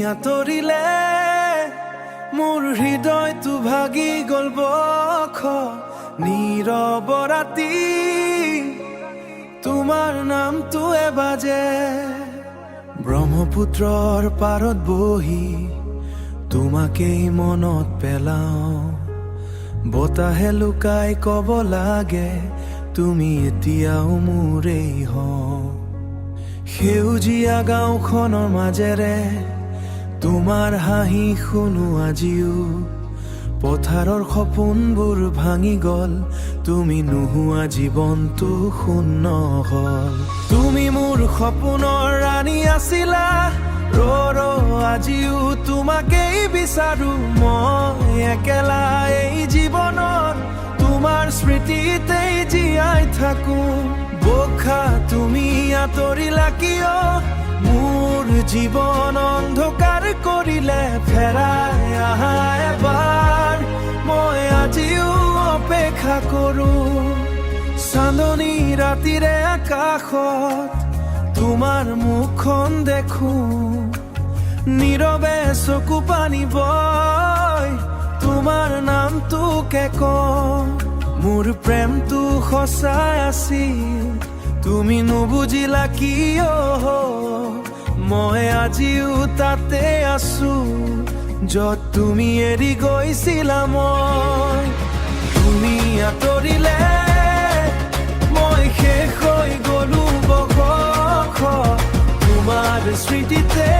আঁতৰিলে মোৰ হৃদয়টো ভাগি গ'ল বখ নীৰৱ ৰাতি তোমাৰ নামটোৱে বাজে ব্ৰহ্মপুত্ৰৰ পাৰত বহি তোমাকেই মনত পেলাওঁ বতাহে লুকাই ক'ব লাগে তুমি এতিয়াও মোৰেই হও সেউজীয়া গাঁওখনৰ মাজেৰে তোমাৰ হাঁহি শুনো আজিও পথাৰৰ সপোনবোৰ ভাঙি গ'ল তুমি নোহোৱা জীৱনটো শূন্য হ'ল তুমি মোৰ সপোনৰ ৰাণী আছিলা ৰ আজিও তোমাকেই বিচাৰো মই একেলা এই জীৱনত তোমাৰ স্মৃতিতেই জীয়াই থাকো বোকা তুমি আঁতৰিলা কিয় মোৰ জীৱন অন্ধকাৰ কৰিলে ফেৰাই আহা এবাৰ মই আজিও অপেক্ষা কৰো চান্দনী ৰাতিৰে আকাশত তোমাৰ মুখখন দেখো নীৰৱে চকু পানী বয় তোমাৰ নামটোকে কওঁ মোৰ প্ৰেমটো সঁচাই আছিল তুমি নুবুজিলা কিয় মই আজিও তাতে আছো য'ত তুমি এৰি গৈছিলা মই তুমি আঁতৰিলে মই শেষ হৈ গ'লো বখ তোমাৰ স্মৃতিতে